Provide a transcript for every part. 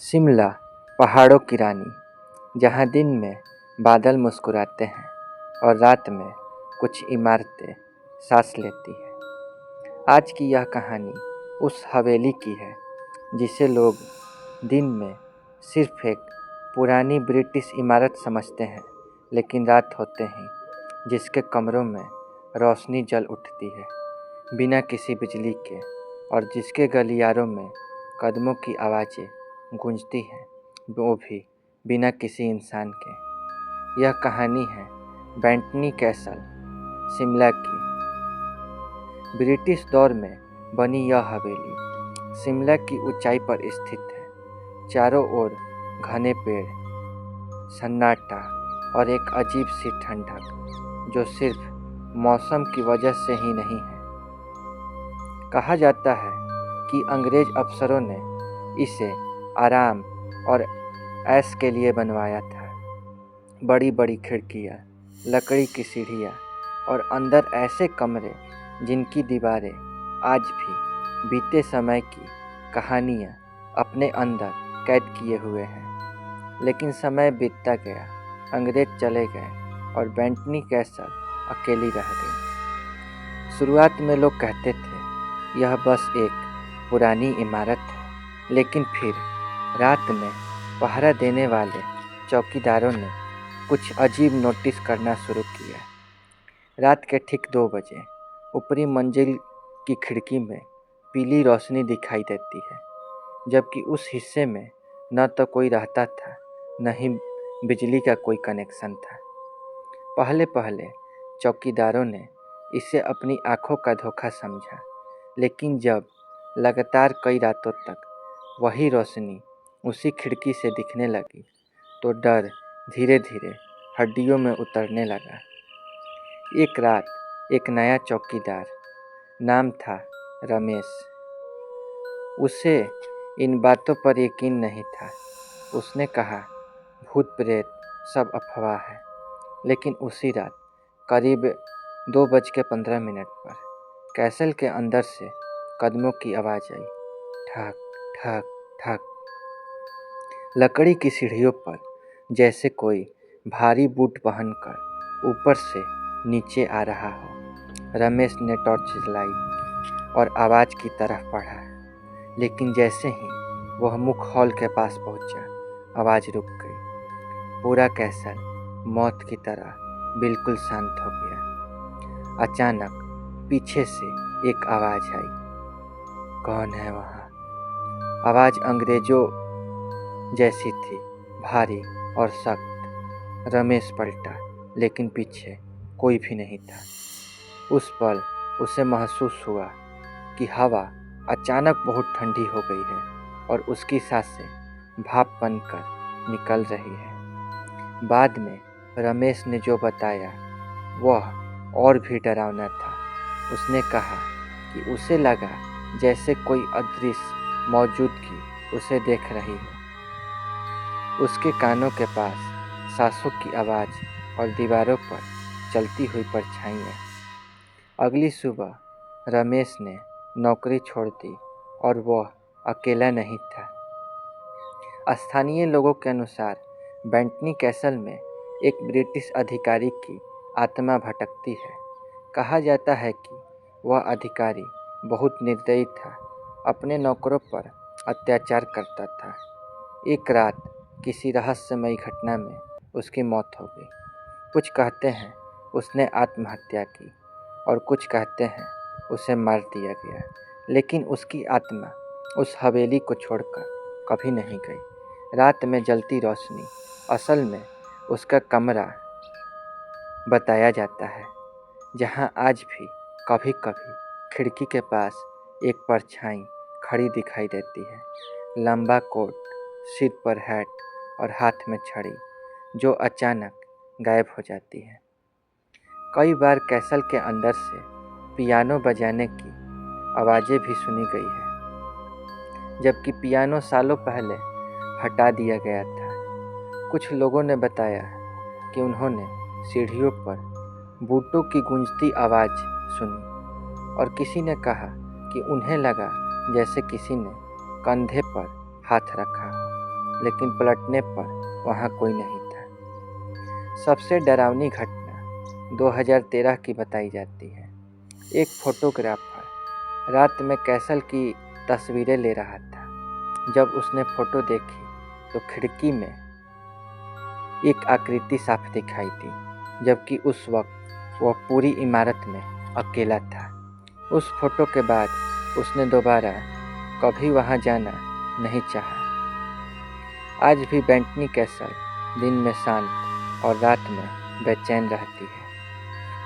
शिमला पहाड़ों की रानी, जहाँ दिन में बादल मुस्कुराते हैं और रात में कुछ इमारतें सांस लेती हैं। आज की यह कहानी उस हवेली की है जिसे लोग दिन में सिर्फ एक पुरानी ब्रिटिश इमारत समझते हैं, लेकिन रात होते ही जिसके कमरों में रोशनी जल उठती है बिना किसी बिजली के, और जिसके गलियारों में कदमों की आवाज़ें गूंजती हैं, वो भी बिना किसी इंसान के। यह कहानी है बेंटनी कैसल, शिमला की। ब्रिटिश दौर में बनी यह हवेली शिमला की ऊंचाई पर स्थित है। चारों ओर घने पेड़, सन्नाटा और एक अजीब सी ठंडक जो सिर्फ मौसम की वजह से ही नहीं है। कहा जाता है कि अंग्रेज अफसरों ने इसे आराम और ऐश के लिए बनवाया था। बड़ी बड़ी खिड़कियाँ, लकड़ी की सीढ़ियाँ और अंदर ऐसे कमरे जिनकी दीवारें आज भी बीते समय की कहानियाँ अपने अंदर कैद किए हुए हैं। लेकिन समय बीतता गया, अंग्रेज चले गए और बेंटनी कैसल अकेली रह गई। शुरुआत में लोग कहते थे यह बस एक पुरानी इमारत है, लेकिन फिर रात में पहरा देने वाले चौकीदारों ने कुछ अजीब नोटिस करना शुरू किया। रात के ठीक 2 बजे ऊपरी मंजिल की खिड़की में पीली रोशनी दिखाई देती है, जबकि उस हिस्से में न तो कोई रहता था, न ही बिजली का कोई कनेक्शन था। पहले पहले चौकीदारों ने इसे अपनी आंखों का धोखा समझा, लेकिन जब लगातार कई रातों तक वही रोशनी उसी खिड़की से दिखने लगी, तो डर धीरे धीरे हड्डियों में उतरने लगा। एक रात एक नया चौकीदार, नाम था रमेश, उसे इन बातों पर यकीन नहीं था। उसने कहा भूत प्रेत सब अफवाह है। लेकिन उसी रात करीब 2:15 पर कैसल के अंदर से कदमों की आवाज़ आई। ठक ठक ठक। लकड़ी की सीढ़ियों पर जैसे कोई भारी बूट पहनकर ऊपर से नीचे आ रहा हो। रमेश ने टॉर्च जलाई और आवाज़ की तरफ बढ़ा, लेकिन जैसे ही वह मुख्य हॉल के पास पहुंचा, आवाज़ रुक गई। पूरा कैसल मौत की तरह बिल्कुल शांत हो गया। अचानक पीछे से एक आवाज़ आई, कौन है वहाँ? आवाज़ अंग्रेजों जैसी थी, भारी और सख्त। रमेश पलटा, लेकिन पीछे कोई भी नहीं था। उस पल उसे महसूस हुआ कि हवा अचानक बहुत ठंडी हो गई है और उसकी सांसें भाप बनकर निकल रही है। बाद में रमेश ने जो बताया वह और भी डरावना था। उसने कहा कि उसे लगा जैसे कोई अदृश्य मौजूदगी उसे देख रही हो। उसके कानों के पास सांसों की आवाज़ और दीवारों पर चलती हुई परछाइयाँ। अगली सुबह रमेश ने नौकरी छोड़ दी और वह अकेला नहीं था। स्थानीय लोगों के अनुसार बेंटनी कैसल में एक ब्रिटिश अधिकारी की आत्मा भटकती है। कहा जाता है कि वह अधिकारी बहुत निर्दयी था, अपने नौकरों पर अत्याचार करता था। एक रात किसी रहस्यमयी घटना में उसकी मौत हो गई। कुछ कहते हैं उसने आत्महत्या की और कुछ कहते हैं उसे मार दिया गया, लेकिन उसकी आत्मा उस हवेली को छोड़कर कभी नहीं गई। रात में जलती रोशनी असल में उसका कमरा बताया जाता है, जहां आज भी कभी कभी खिड़की के पास एक परछाई खड़ी दिखाई देती है। लंबा कोट, सिर पर हैट और हाथ में छड़ी, जो अचानक गायब हो जाती है। कई बार कैसल के अंदर से पियानो बजाने की आवाज़ें भी सुनी गई है, जबकि पियानो सालों पहले हटा दिया गया था। कुछ लोगों ने बताया कि उन्होंने सीढ़ियों पर बूटों की गूंजती आवाज़ सुनी, और किसी ने कहा कि उन्हें लगा जैसे किसी ने कंधे पर हाथ रखा हो। लेकिन पलटने पर वहाँ कोई नहीं था। सबसे डरावनी घटना 2013 की बताई जाती है। एक फोटोग्राफर रात में कैसल की तस्वीरें ले रहा था। जब उसने फोटो देखी तो खिड़की में एक आकृति साफ दिखाई दी, जबकि उस वक्त वह पूरी इमारत में अकेला था। उस फोटो के बाद उसने दोबारा कभी वहां जाना नहीं चाहा। आज भी बेंटनी कैसल दिन में शांत और रात में बेचैन रहती है।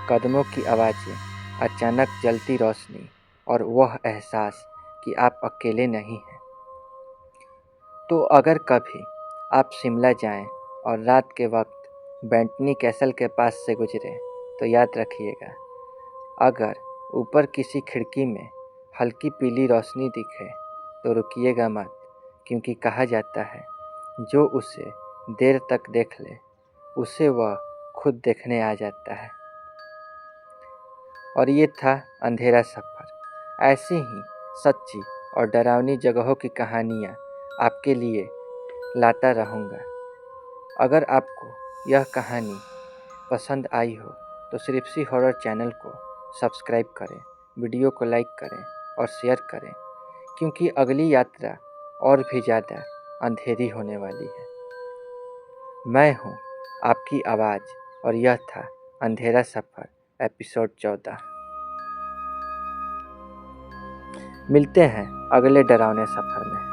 कदमों की आवाज़ें, अचानक जलती रोशनी और वह एहसास कि आप अकेले नहीं हैं। तो अगर कभी आप शिमला जाएं और रात के वक्त बेंटनी कैसल के पास से गुजरें तो याद रखिएगा, अगर ऊपर किसी खिड़की में हल्की पीली रोशनी दिखे तो रुकिएगा मत, क्योंकि कहा जाता है जो उसे देर तक देख ले उसे वह खुद देखने आ जाता है। और ये था अंधेरा सफ़र। ऐसी ही सच्ची और डरावनी जगहों की कहानियाँ आपके लिए लाता रहूँगा। अगर आपको यह कहानी पसंद आई हो तो सिर्फसी हॉरर चैनल को सब्सक्राइब करें, वीडियो को लाइक करें और शेयर करें, क्योंकि अगली यात्रा और भी ज़्यादा अंधेरी होने वाली है। मैं हूँ आपकी आवाज़ और यह था अंधेरा सफ़र एपिसोड 14। मिलते हैं अगले डरावने सफ़र में।